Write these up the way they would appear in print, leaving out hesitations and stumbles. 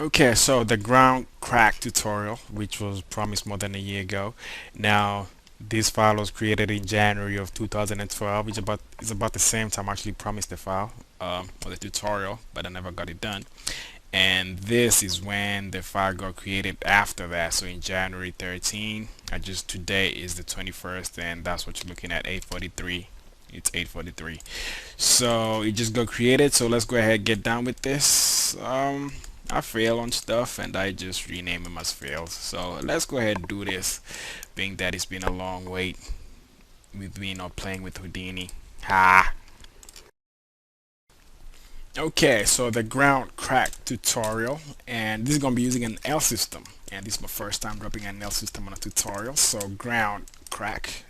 Okay, so the ground crack tutorial, which was promised more than a year ago. Now, this file was created in January of 2012, which is about the same time I actually promised the file or the tutorial, but I never got it done. And this is when the file got created after that. So in January 13, I just today is the 21st, and that's what you're looking at, 8:43. It's 8:43. So it just got created. So let's go ahead and get down with this. I fail on stuff and I just rename them as fails. So let's go ahead and do this, being that it's been a long wait with me not playing with Houdini. Ha! Okay, so the ground crack tutorial, and this is gonna be using an L system, and this is my first time dropping an L system on a tutorial. So ground crack.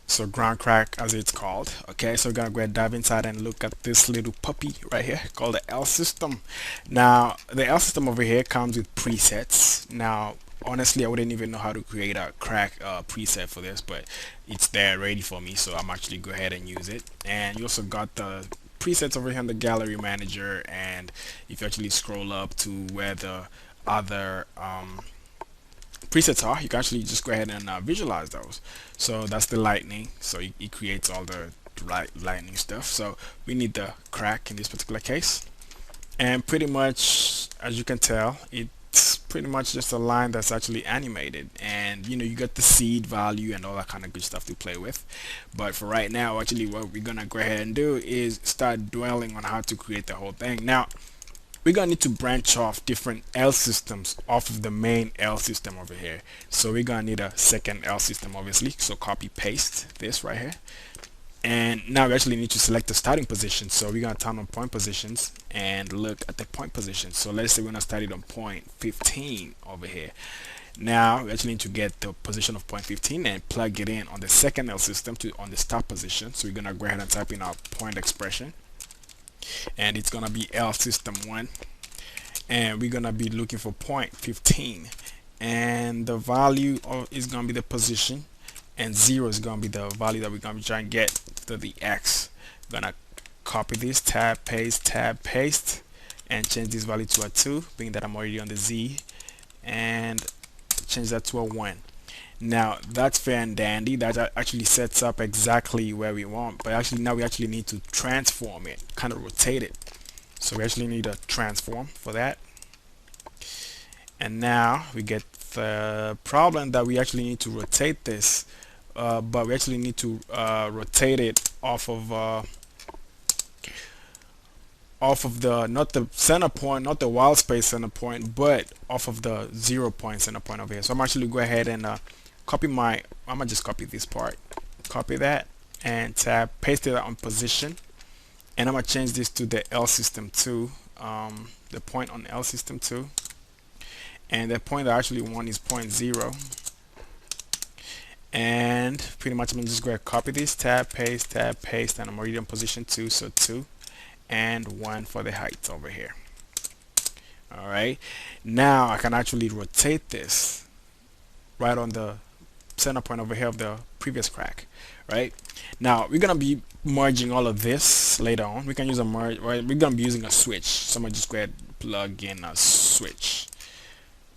So ground crack as it's called. Okay, so we're gonna go ahead and dive inside and look at this little puppy right here called the L system. Now the L system over here comes with presets. Now honestly I wouldn't even know how to create a crack preset for this, but it's there ready for me, so I'm actually go ahead and use it. And you also got the presets over here in the gallery manager, and if you actually scroll up to where the other presets are, you can actually just go ahead and visualize those. So that's the lightning, so it creates all the lightning stuff. So we need the crack in this particular case, and pretty much as you can tell, it's pretty much just a line that's actually animated, and you know, you got the seed value and all that kind of good stuff to play with. But for right now, actually what we're gonna go ahead and do is start dwelling on how to create the whole thing. Now we're gonna need to branch off different L systems off of the main L system over here. So we're gonna need a second L system, obviously. So copy paste this right here, and now we actually need to select the starting position. So we're gonna turn on point positions and look at the point position. So let's say we're gonna start it on point 15 over here. Now we actually need to get the position of point 15 and plug it in on the second L system to on the start position. So we're gonna go ahead and type in our point expression, and it's gonna be L system 1, and we're gonna be looking for point 15, and the value is gonna be the position, and 0 is gonna be the value that we're gonna be trying to get to the X. I'm gonna copy this, tab paste, and change this value to a 2, being that I'm already on the Z, and change that to a 1. Now that's fair and dandy. That actually sets up exactly where we want, but actually now we actually need to transform it, kind of rotate it. So we actually need a transform for that. And now we get the problem that we actually need to rotate this, but we actually need to rotate it off of the, not the center point, not the wild space center point, but off of the 0 point center point over here. So I'm actually go ahead and copy I'm gonna just copy this part, copy that, and tab paste it on position, and I'm gonna change this to the L system 2, the point on L system 2, and the point I actually want is point 0. And pretty much I'm gonna just go ahead and copy this, tab paste, and I'm already on position 2, so 2 and 1 for the height over here. Alright, now I can actually rotate this right on the center point over here of the previous crack. Right, now we're gonna be merging all of this later on. We can use a merge, right? We're gonna be using a switch, so I'm gonna just go ahead and plug in a switch,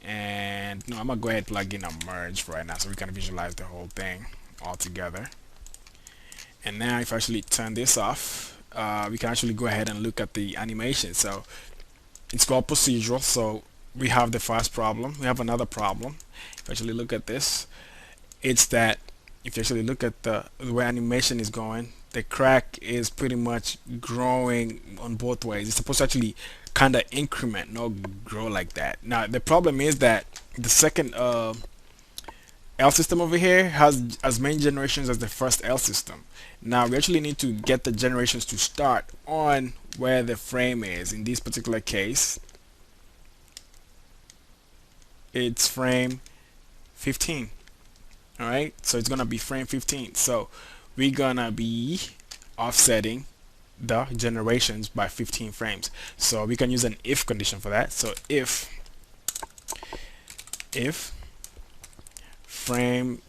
and no, I'm gonna go ahead and plug in a merge right now so we can visualize the whole thing all together. And now if I actually turn this off, we can actually go ahead and look at the animation. So it's called procedural. So we have the first problem, we have another problem. If I actually look at this, it's that if you actually look at the way animation is going, the crack is pretty much growing on both ways. It's supposed to actually kind of increment, not grow like that. Now the problem is that the second L system over here has as many generations as the first L system. Now we actually need to get the generations to start on where the frame is. In this particular case, it's frame 15. Alright, so it's gonna be frame 15. So we're gonna be offsetting the generations by 15 frames. So we can use an if condition for that. So if frame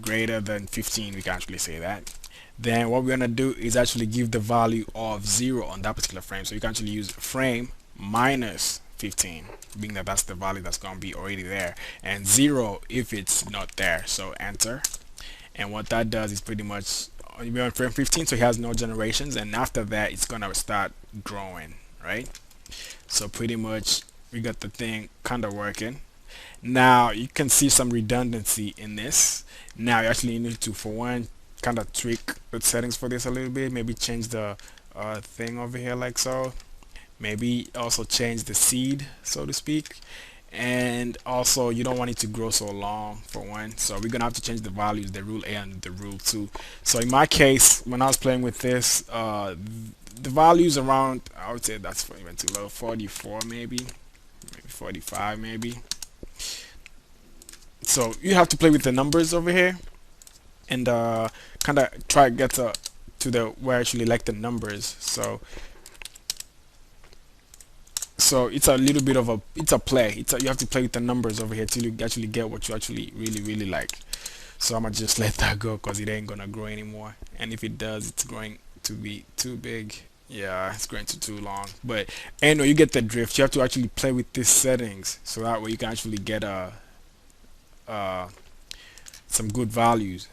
greater than 15, we can actually say that, then what we're gonna do is actually give the value of 0 on that particular frame. So you can actually use frame minus 15, being that that's the value that's going to be already there, and 0 if it's not there. So enter. And what that does is pretty much we're on frame 15, so he has no generations, and after that it's gonna start growing, right? So pretty much we got the thing kind of working. Now you can see some redundancy in this. Now you actually need to, for one, kind of tweak the settings for this a little bit. Maybe change the thing over here like so. Maybe also change the seed, so to speak. And also you don't want it to grow so long, for one, so we're gonna have to change the values, the rule A and the rule 2. So in my case, when I was playing with this, the values around, I would say that's even too low, 44 maybe 45 maybe. So you have to play with the numbers over here and kind of try to get to the where I actually like the numbers. So it's a little bit of a, it's a play. You have to play with the numbers over here till you actually get what you actually really like. So I'm gonna just let that go because it ain't gonna grow anymore. And if it does, it's going to be too big. Yeah, it's going to too long. But anyway, you get the drift. You have to actually play with these settings so that way you can actually get some good values,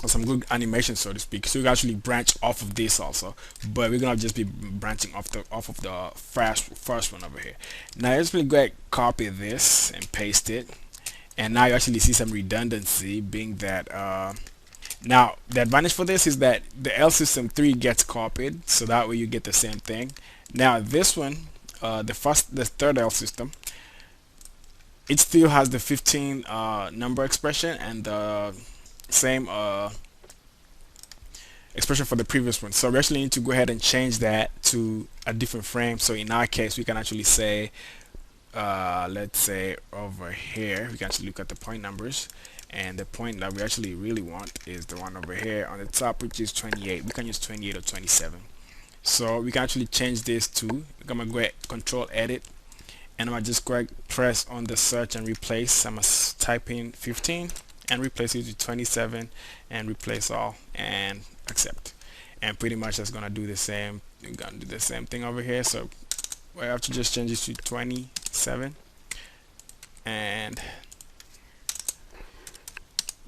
or some good animation, so to speak. So you can actually branch off of this also, but we're gonna just be branching off of the first one over here. Now let's go ahead, copy this and paste it, and now you actually see some redundancy, being that now the advantage for this is that the L system 3 gets copied, so that way you get the same thing. Now this one, the third L system, it still has the 15 number expression and the same expression for the previous one. So we actually need to go ahead and change that to a different frame. So in our case, we can actually say let's say over here, we can actually look at the point numbers, and the point that we actually really want is the one over here on the top, which is 28. We can use 28 or 27. So we can actually change this to, I'm gonna go ahead, control edit, and I'm gonna just go ahead, press on the search and replace. I'm gonna type in 15 and replace it with 27 and replace all and accept. And pretty much that's gonna do the same. We're gonna do the same thing over here. So we have to just change it to 27 and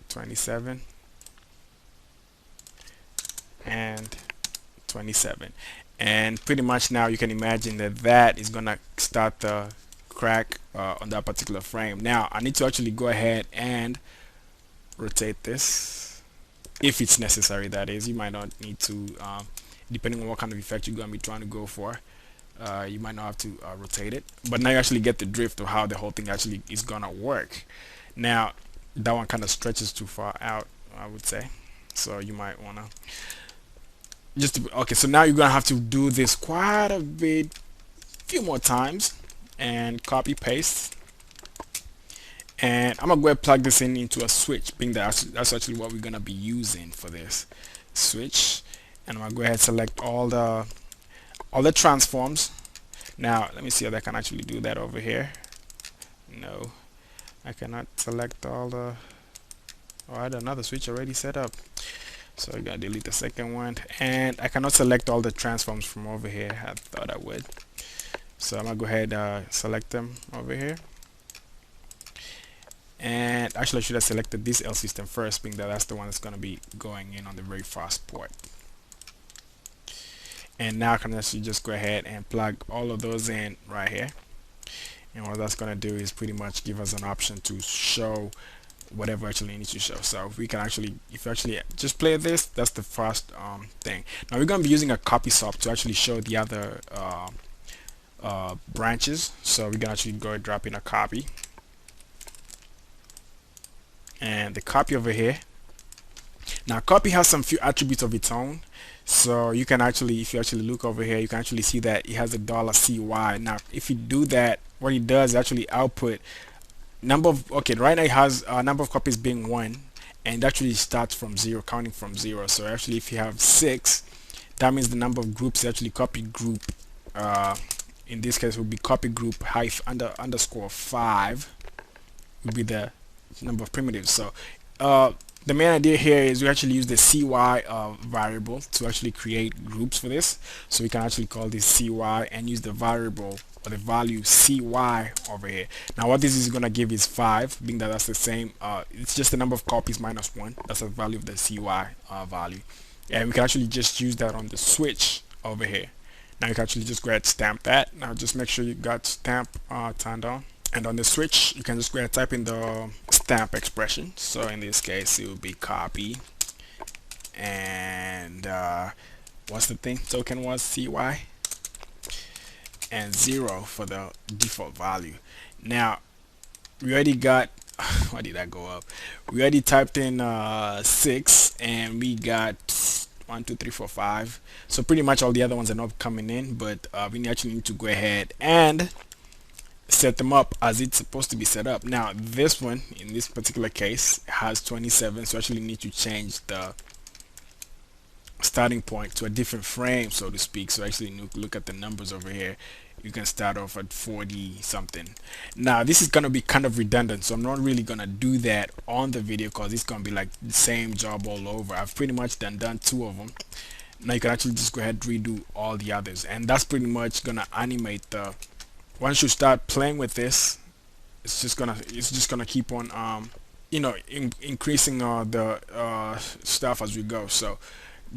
27 and 27, and pretty much now you can imagine that that is gonna start the crack on that particular frame. Now I need to actually go ahead and rotate this if it's necessary. That is, you might not need to, depending on what kind of effect you're gonna be trying to go for. You might not have to rotate it, but now you actually get the drift of how the whole thing actually is gonna work. Now that one kind of stretches too far out, I would say, so you might want to just okay. So now you're gonna have to do this quite a bit, few more times, and copy paste. And I'm gonna go ahead and plug this in into a switch, being that that's actually what we're gonna be using for this switch. And I'm gonna go ahead and select all the transforms. Now let me see if I can actually do that over here. No, I cannot select all the, oh, I had another switch already set up, so I'm gonna delete the second one. And I cannot select all the transforms from over here. I thought I would, so I'm gonna go ahead select them over here. And actually I should have selected this L system first, being that that's the one that's gonna be going in on the very first port. And now I can actually just go ahead and plug all of those in right here. And what that's gonna do is pretty much give us an option to show whatever actually needs to show. So we can actually, if you actually just play this, that's the first thing. Now we're gonna be using a copy sub to actually show the other branches. So we can actually go and drop in a copy, and the copy over here. Now copy has some few attributes of its own. So you can actually, if you actually look over here, you can actually see that it has a $CY. Now if you do that, what it does is actually output number of, okay, right now it has a number of copies being 1, and it actually starts from 0, counting from 0. So actually if you have 6, that means the number of groups is actually copy group, in this case would be copy group underscore 5 would be the number of primitives. So the main idea here is we actually use the CY variable to actually create groups for this. So we can actually call this CY and use the variable or the value cy over here. Now what this is gonna give is 5, being that that's the same, it's just the number of copies minus 1. That's the value of the cy value, and we can actually just use that on the switch over here. Now you can actually just go ahead and stamp that. Now just make sure you got stamp turned on, and on the switch you can just go ahead and type in the stamp expression. So in this case it will be copy, and what's the thing, token was cy, and 0 for the default value. Now we already got why did that go up? We already typed in 6, and we got 1 2 3 4 5. So pretty much all the other ones are not coming in, but we actually need to go ahead and set them up as it's supposed to be set up. Now this one in this particular case has 27, so actually need to change the starting point to a different frame, so to speak. So actually look at the numbers over here. You can start off at 40 something. Now this is gonna be kind of redundant, so I'm not really gonna do that on the video because it's gonna be like the same job all over. I've pretty much done 2 of them. Now you can actually just go ahead and redo all the others, and that's pretty much gonna animate the, once you start playing with this, it's just gonna keep on you know, increasing the stuff as we go. So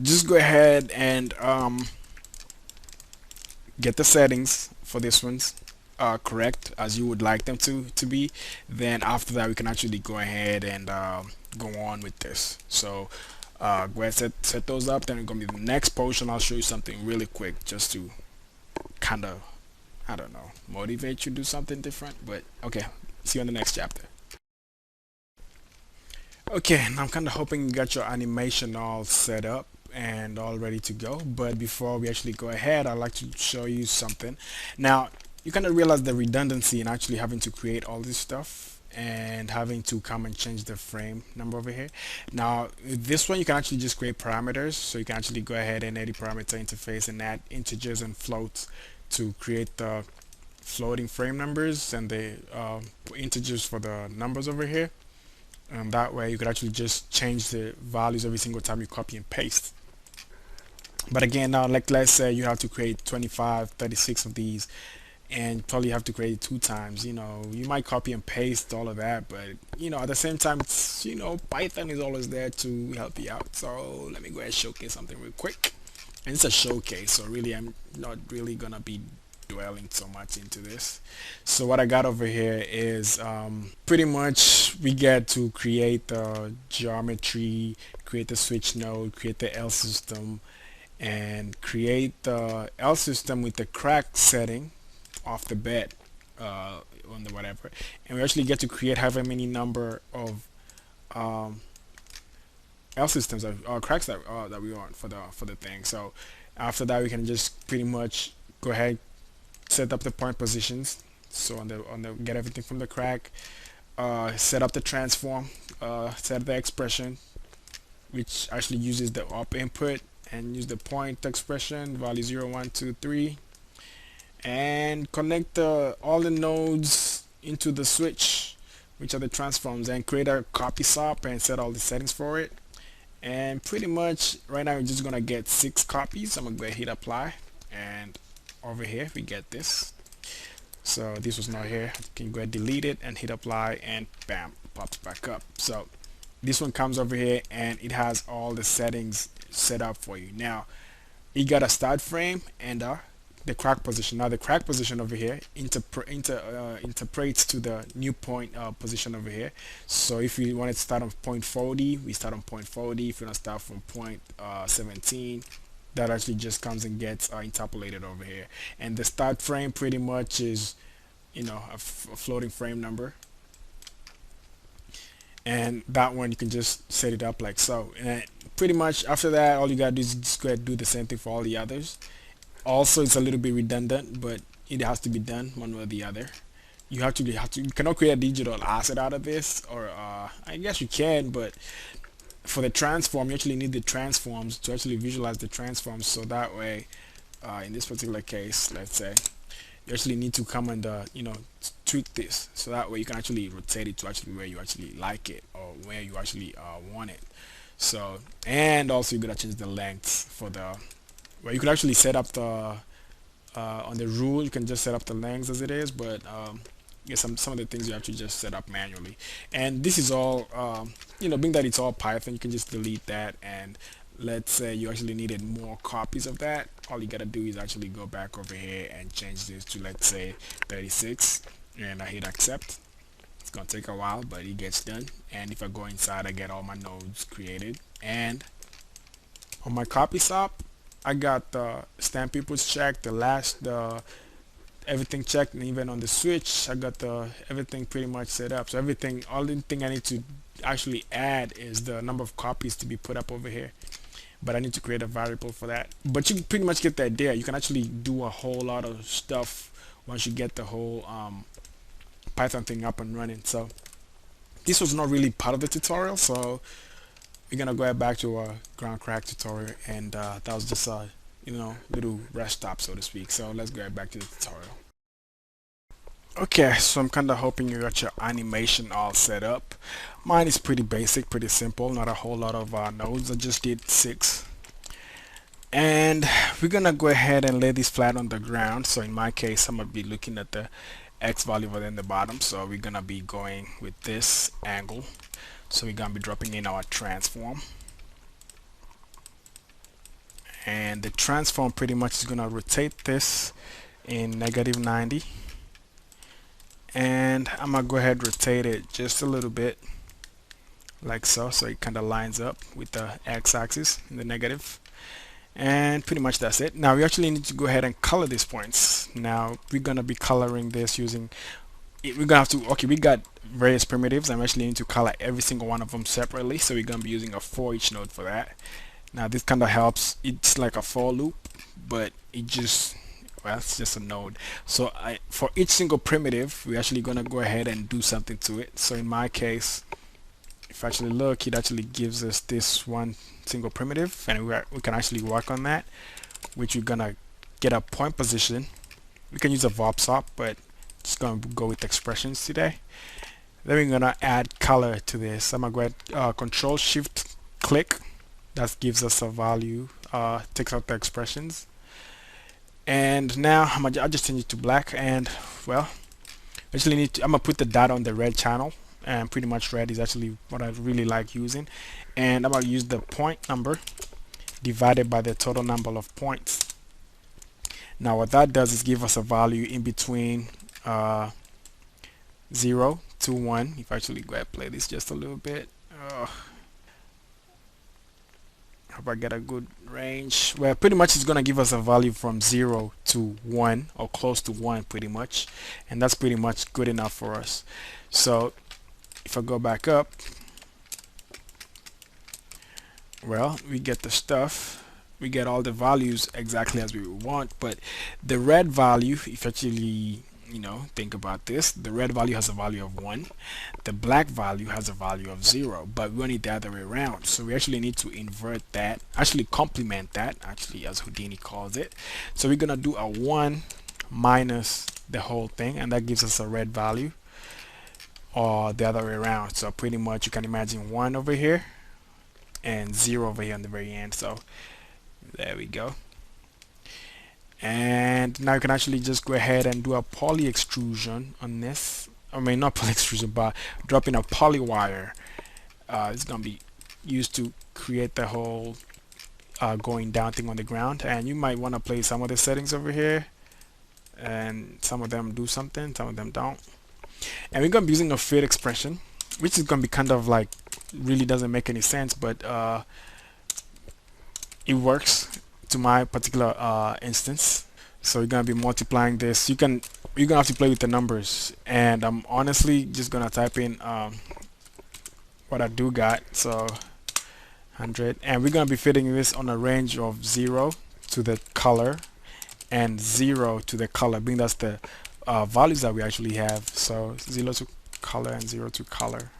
just go ahead and get the settings for this ones correct as you would like them to be. Then after that we can actually go ahead and go on with this. So go ahead and set those up. Then it's gonna be the next portion. I'll show you something really quick just to kind of, I don't know, motivate you to do something different. But okay, see you on the next chapter. Okay, and I'm kind of hoping you got your animation all set up and all ready to go. But before we actually go ahead, I'd like to show you something. Now you kind of realize the redundancy in actually having to create all this stuff and having to come and change the frame number over here. Now this one you can actually just create parameters, so you can actually go ahead and edit parameter interface and add integers and floats to create the floating frame numbers and the integers for the numbers over here. And that way you could actually just change the values every single time you copy and paste. But again, now like let's say you have to create 25 36 of these, and probably have to create it 2 times. You know, you might copy and paste all of that, but you know, at the same time, it's, you know, Python is always there to help you out. So let me go ahead and showcase something real quick. And it's a showcase, so really I'm not really gonna be dwelling so much into this. So what I got over here is pretty much we get to create the geometry, create the switch node, create the L system, and create the L system with the crack setting off the bat on the whatever, and we actually get to create however many number of L systems or cracks that we want for the thing. So after that we can just pretty much go ahead, set up the point positions. So on the get everything from the crack, set up the transform, set up the expression, which actually uses the up input, and use the point expression value 0 1 2 3, and connect all the nodes into the switch, which are the transforms, and create a copy swap and set all the settings for it. And pretty much right now we're just gonna get 6 copies. I'm gonna go ahead and hit apply, and over here we get this. So this was not here. You can go ahead, delete it, and hit apply, and bam, pops back up. So this one comes over here and it has all the settings set up for you. Now you got a start frame and the crack position. Now the crack position over here interprets to the new point position over here. So if we want to start on point 40, we start on point 40. If we want to start from point 17, that actually just comes and gets interpolated over here. And the start frame pretty much is, you know, a floating frame number, and that one you can just set it up like so. And pretty much after that, all you gotta do is just go ahead and do the same thing for all the others. Also, it's a little bit redundant, but it has to be done one way or the other. You you cannot create a digital asset out of this, or I guess you can, but for the transform you actually need the transforms to actually visualize the transforms. So that way in this particular case, let's say you actually need to come and you know, tweak this, so that way you can actually rotate it to actually where you actually like it, or where you actually want it. So, and also you gotta change the length for the, where you could actually set up the on the rule you can just set up the length as it is, but yeah, some of the things you have to just set up manually. And this is all being that it's all Python, you can just delete that. And let's say you actually needed more copies of that, all you gotta do is actually go back over here and change this to, let's say, 36, and I hit accept. It's gonna take a while, but it gets done. And if I go inside, I get all my nodes created. And on my copy shop, I got the stamp peoples checked, the everything checked, and even on the switch I got the everything pretty much set up. So everything, all the thing I need to actually add is the number of copies to be put up over here, but I need to create a variable for that. But you pretty much get the idea. You can actually do a whole lot of stuff once you get the whole Python thing up and running. So this was not really part of the tutorial, so we're gonna go back to our ground crack tutorial, and that was just a little rest stop, so to speak. So let's go back to the tutorial. Okay, so I'm kind of hoping you got your animation all set up. Mine is pretty basic, pretty simple, not a whole lot of nodes. I just did 6. And we're gonna go ahead and lay this flat on the ground. So in my case, I'm gonna be looking at the X value over there in the bottom, so we're gonna be going with this angle. So we're gonna be dropping in our transform, and the transform pretty much is gonna rotate this in -90, and I'm gonna go ahead and rotate it just a little bit like so, so it kind of lines up with the x-axis in the negative. And pretty much that's it. Now we actually need to go ahead and color these points. Now we're gonna be coloring this using we're gonna have to, okay, we got various primitives. I'm actually need to color every single one of them separately, so we're gonna be using a for each node for that. Now this kind of helps. It's like a for loop, but it just, well, it's just a node. So for each single primitive, we're actually gonna go ahead and do something to it. So in my case, if I actually look, it actually gives us this one single primitive, and we can actually work on that, which we're gonna get a point position. We can use a VOPSOP, but just gonna go with expressions today. Then we're gonna add color to this. I'm gonna go ahead, Control Shift click. That gives us a value, takes out the expressions. And now I'll just change it to black. And well, actually I'm gonna put the dot on the red channel, and pretty much red is actually what I really like using. And I'm gonna use the point number divided by the total number of points. Now what that does is give us a value in between 0 to 1. If I actually go ahead and play this just a little bit, hope I get a good range. Well, pretty much it's gonna give us a value from 0 to 1, or close to 1 pretty much, and that's pretty much good enough for us. So if I go back up, well, we get the stuff, we get all the values exactly as we want. But the red value, if you actually think about this, the red value has a value of 1, the black value has a value of 0, but we want it the other way around. So we actually need to invert that, actually complement that, actually, as Houdini calls it. So we're gonna do a 1 minus the whole thing, and that gives us a red value, or the other way around. So pretty much you can imagine 1 over here and 0 over here on the very end. So there we go. And now you can actually just go ahead and do a poly extrusion on this. I mean, not poly extrusion, but dropping a poly wire. It's gonna be used to create the whole going down thing on the ground. And you might want to play some of the settings over here, and some of them do something, some of them don't. And we're gonna be using a fit expression, which is gonna be kind of like, really doesn't make any sense, but it works to my particular instance. So you're gonna be multiplying this. You're gonna have to play with the numbers, and I'm honestly just gonna type in what I do got. So 100, and we're gonna be fitting this on a range of 0 to the color and 0 to the color, being that's the values that we actually have. So 0 to color and 0 to color,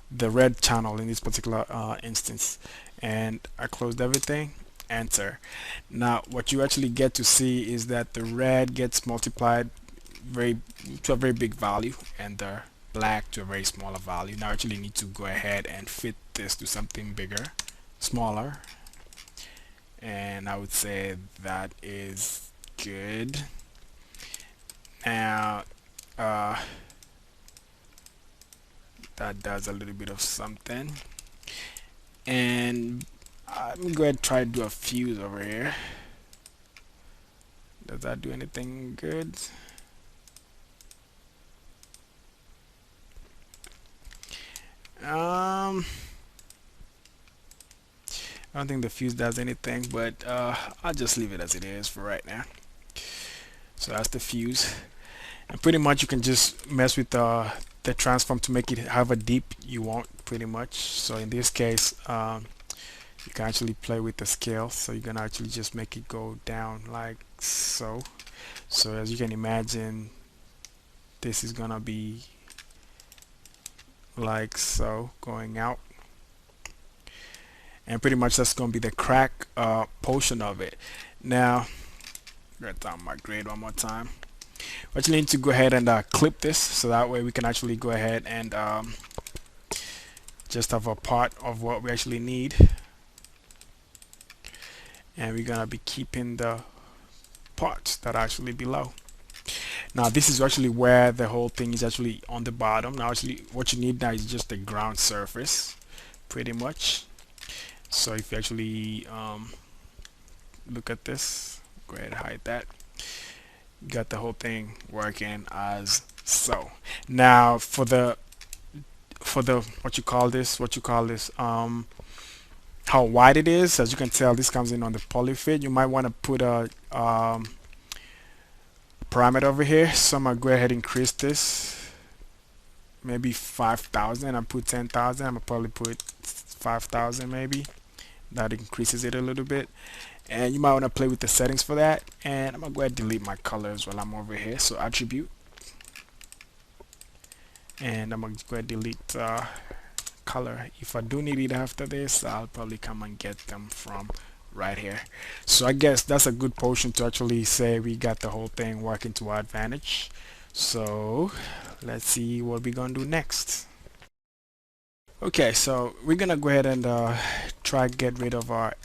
the red channel in this particular instance. And I closed everything, enter. Now what you actually get to see is that the red gets multiplied to a very big value, and the black to a very smaller value. Now I actually need to go ahead and fit this to something bigger, smaller, and I would say that is good. Now that does a little bit of something, and let me go ahead and try to do a fuse over here. Does that do anything good? I don't think the fuse does anything, but I'll just leave it as it is for right now. So that's the fuse, and pretty much you can just mess with the transform to make it have a deep you want, pretty much. So in this case, you can actually play with the scale, so you can actually just make it go down like so. So as you can imagine, this is gonna be like so, going out, and pretty much that's gonna be the crack portion of it. Now write down my grade one more time. We actually need to go ahead and clip this, so that way we can actually go ahead and just have a part of what we actually need, and we're gonna be keeping the parts that are actually below. Now this is actually where the whole thing is actually on the bottom. Now actually what you need now is just the ground surface, pretty much. So if you actually look at this, go ahead and hide that. You got the whole thing working as so. Now for the what you call this how wide it is, as you can tell, this comes in on the polyfit. You might want to put a parameter over here, so I'm gonna go ahead and increase this, maybe 5,000. I put 10,000. I'm gonna probably put 5,000 maybe. That increases it a little bit, and you might want to play with the settings for that. And I'm gonna go ahead and delete my colors while I'm over here, so attribute, and I'm gonna go ahead and delete color. If I do need it after this, I'll probably come and get them from right here. So I guess that's a good portion to actually say we got the whole thing working to our advantage. So let's see what we're gonna do next. Okay, so we're gonna go ahead and try to get rid of our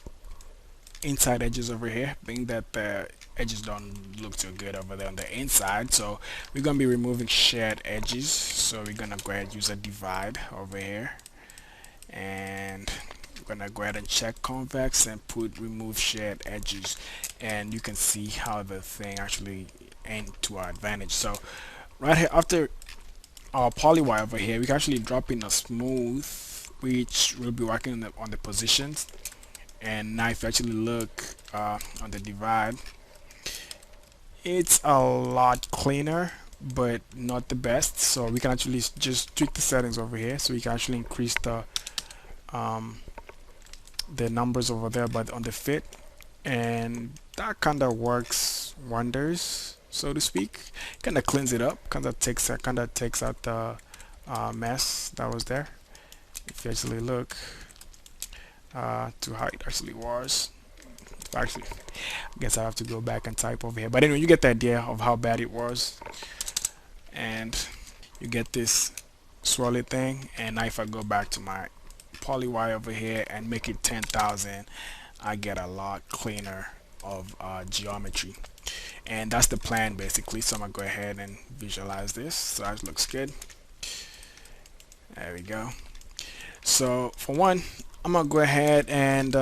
inside edges over here, being that the edges don't look too good over there on the inside. So we're gonna be removing shared edges, so we're gonna go ahead and use a divide over here, and we're gonna go ahead and check convex and put remove shared edges, and you can see how the thing actually end to our advantage. So right here, after our poly wire over here, we can actually drop in a smooth, which will be working on the positions. And now if you actually look on the divide, it's a lot cleaner, but not the best. So we can actually just tweak the settings over here, so we can actually increase the numbers over there, but on the fit, and that kind of works wonders, so to speak. Kind of cleans it up, kind of takes out the mess that was there. If you actually look to how it actually was. Actually, I guess I have to go back and type over here, but anyway, you get the idea of how bad it was. And you get this swirly thing, and now if I go back to my poly wire over here and make it 10,000, I get a lot cleaner of geometry, and that's the plan basically. So I'm gonna go ahead and visualize this, so that looks good. There we go. So for one, I'm gonna go ahead and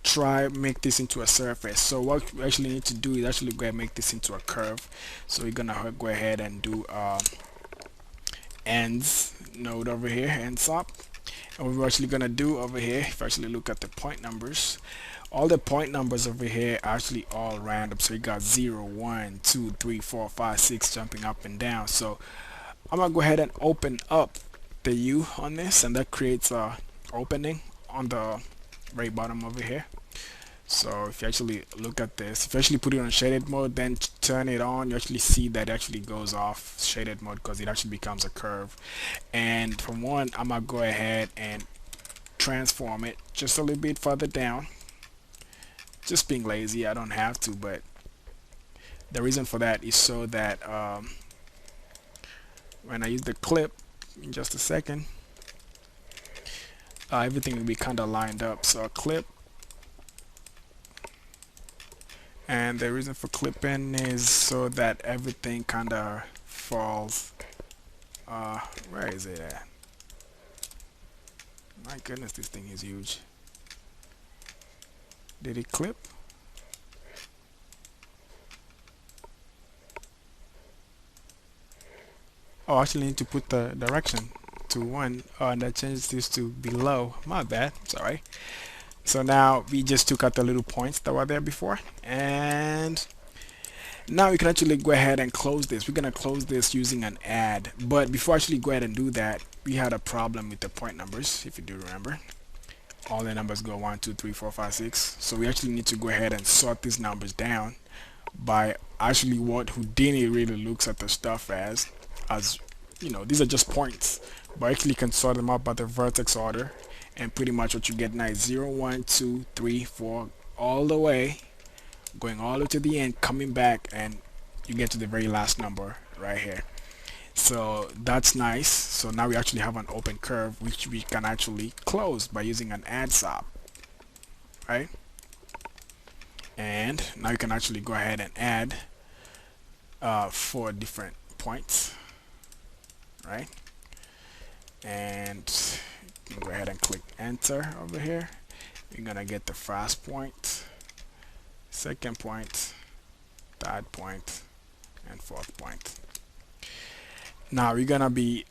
try make this into a surface. So what we actually need to do is actually go ahead and make this into a curve. So we're gonna go ahead and do ends node over here, ends up. And what we're actually gonna do over here, if you actually look at the point numbers, all the point numbers over here are actually all random. So you got 0, 1, 2, 3, 4, 5, 6 jumping up and down. So I'm gonna go ahead and open up the U on this, and that creates a opening on the very bottom over here. So if you actually look at this, if you actually put it on shaded mode, then turn it on, you actually see that it actually goes off shaded mode because it actually becomes a curve. And from one, I'm gonna go ahead and transform it just a little bit further down. Just being lazy, I don't have to, but the reason for that is so that when I use the clip in just a second, everything will be kind of lined up. So a clip, And the reason for clipping is so that everything kind of falls. Where is it at? My goodness, this thing is huge. Did it clip? Oh, I actually need to put the direction to 1. Oh, and I changed this to below. My bad. Sorry. So now we just took out the little points that were there before, and now we can actually go ahead and close this. We're gonna close this using an add, but before I actually go ahead and do that, we had a problem with the point numbers. If you do remember, all the numbers go 1 2 3 4 5 6, so we actually need to go ahead and sort these numbers down by actually what Houdini really looks at the stuff as you know, these are just points, but actually can sort them out by the vertex order. And pretty much what you get now is 0 1 2 3 4 all the way, going all the way to the end, coming back, and you get to the very last number right here. So that's nice. So now we actually have an open curve which we can actually close by using an add stop, right? And now you can actually go ahead and add 4 different points, right? And you can go ahead and click enter over here. You're gonna get the first point, second point, third point, and fourth point. Now we're gonna be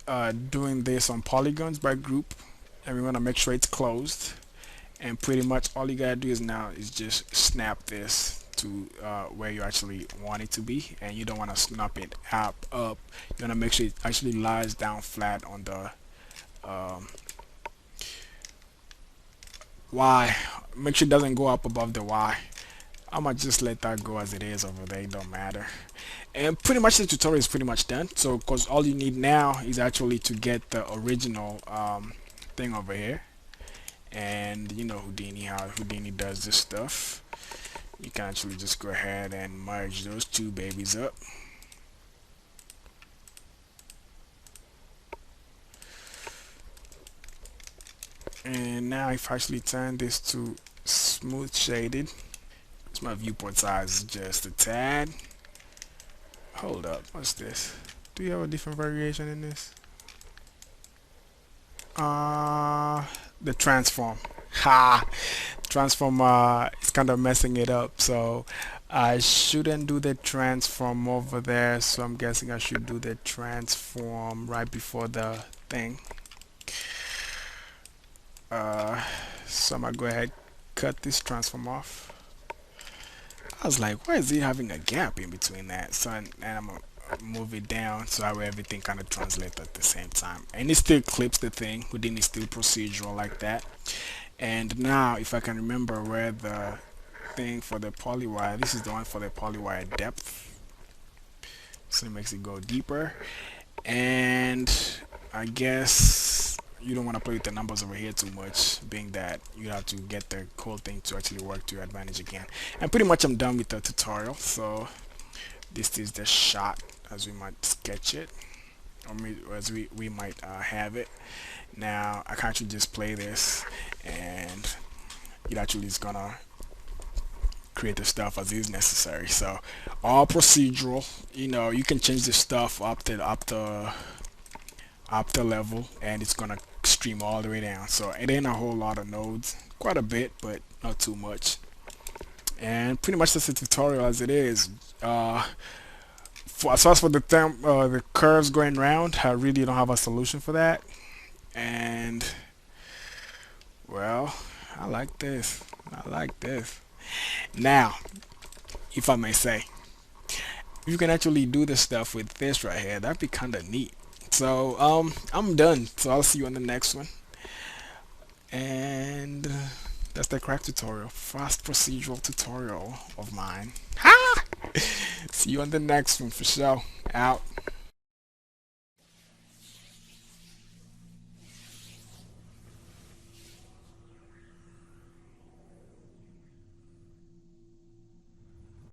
doing this on polygons by group, and we want to make sure it's closed. And pretty much all you gotta do is now is just snap this to where you actually want it to be, and you don't want to snap it up. You want to make sure it actually lies down flat on the Y. Make sure it doesn't go up above the Y. I might just let that go as it is over there, it don't matter. And pretty much the tutorial is pretty much done. So because all you need now is actually to get the original thing over here. And you know Houdini, how Houdini does this stuff. You can actually just go ahead and merge those two babies up. And now if I actually turn this to smooth shaded, so my viewport size is just a tad. Hold up, what's this? Do you have a different variation in this? The transform. Ha! Transform is kind of messing it up, so I shouldn't do the transform over there, so I'm guessing I should do the transform right before the thing. So I'm gonna go ahead cut this transform off. I was like, why is he having a gap in between that? So and I'm gonna move it down so that way everything kind of translates at the same time, and it still clips the thing. Houdini is still procedural like that. And now if I can remember where the thing for the polywire, this is the one for the polywire depth, so it makes it go deeper. And I guess you don't want to play with the numbers over here too much, being that you have to get the whole thing to actually work to your advantage again. And pretty much I'm done with the tutorial, so this is the shot as we might sketch it, or as we might have it. Now I can actually just play this, and it actually is gonna create the stuff as is necessary. So all procedural, you know, you can change the stuff up the level, and it's gonna stream all the way down. So it ain't a whole lot of nodes, quite a bit, but not too much. And pretty much that's the tutorial as it is. As far as for the curves going round, I really don't have a solution for that. And well, I like this. Now, if I may say, you can actually do this stuff with this right here. That'd be kind of neat. So I'm done, so I'll see you on the next one. And that's the crack tutorial, fast procedural tutorial of mine. Ha! See you on the next one for sure. Out.